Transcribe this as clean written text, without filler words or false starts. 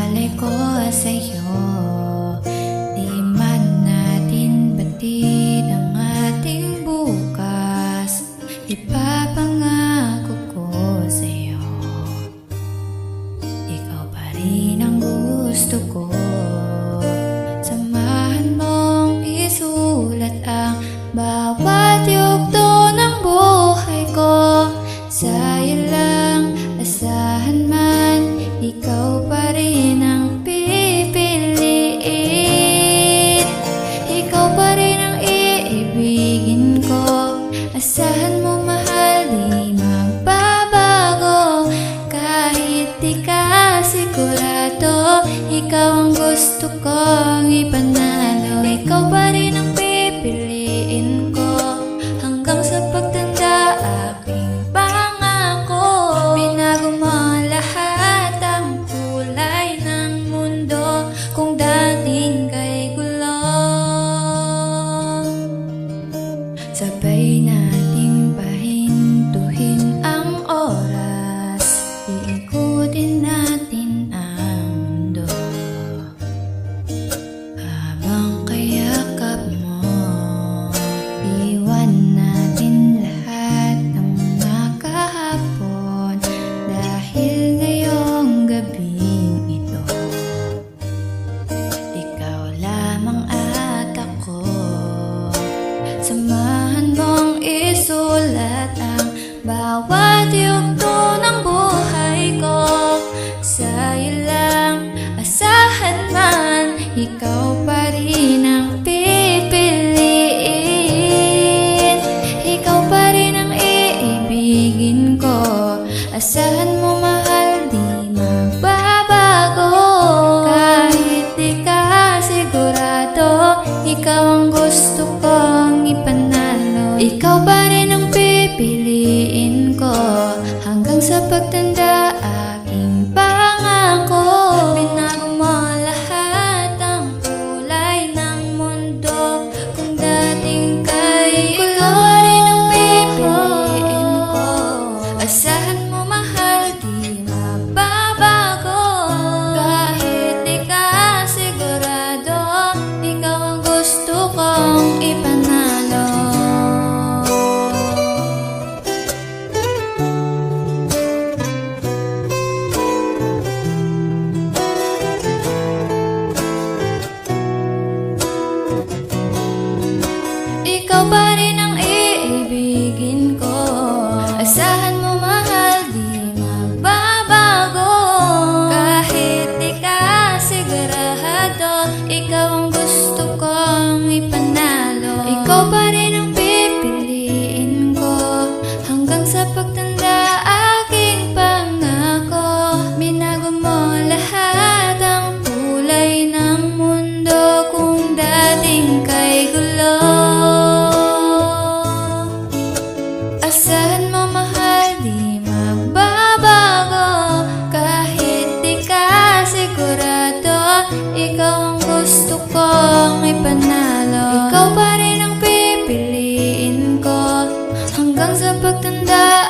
Alay ko sa'yo, di man natin batid ang ating bukas. Ipapangako ko sa'yo, ikaw pa rin ang gusto ko. Samahan mong isulat ang bawat yugto ng buhay ko. Sa'yo lang, asahan man, ikaw pa rin ang pipiliin. Ikaw pa rin ang iibigin ko. Asahan mo mahal, di magbabago. Kahit di ka sigurado, ikaw ang gusto kong ipanalo. Ikaw pa rin ang pipiliin ko hanggang sa pagtanda aking pangako. Binago mo lahat ang kulay ng mundo kung dating kay gulo. Sabay nating pahintuhin ang oras, iikutin natin ang mundo. Habang kayakap mo, iwan natin lahat ng mga kahapon. Dahil ngayong gabing ito, ikaw lamang at ako. Samahan mong isulat ang bawat yugto ng buhay ko. Sa'yo lang, asahan man, ikaw pa rin ang pipiliin. Ikaw pa rin ang iibigin ko. Asahan mo mahal, di magbabago. Kahit di ka sigurado, ikaw ang gusto kong ipanalo. Ikaw pa rin ang pipiliin ko hanggang sa pagtanda aking pangako. Binago mo lahat ang kulay ng mundo kung dating kay gulo. Ikaw pa rin ang pipiliin ko. Asahan mo mahal, di magbabago. Kahit di ka sigurado, ikaw ang gusto kong ipanalo. Ikaw pa rin ang iibigin ko. Asahan mo mahal, di magbabago. Kahit di ka sigurado, ikaw ang gusto kong ipanalo. Ikaw pa rin ang pipiliin ko hanggang sa pagtanda aking pangako. Binago mo lahat ang kulay ng mundo kung dating kay gulo. Asahan mo mahal, di magbabago. Kahit di ka sigurado, ikaw ang gusto kong ipanalo. Ikaw pa rin ang pipiliin ko hanggang sa pagtanda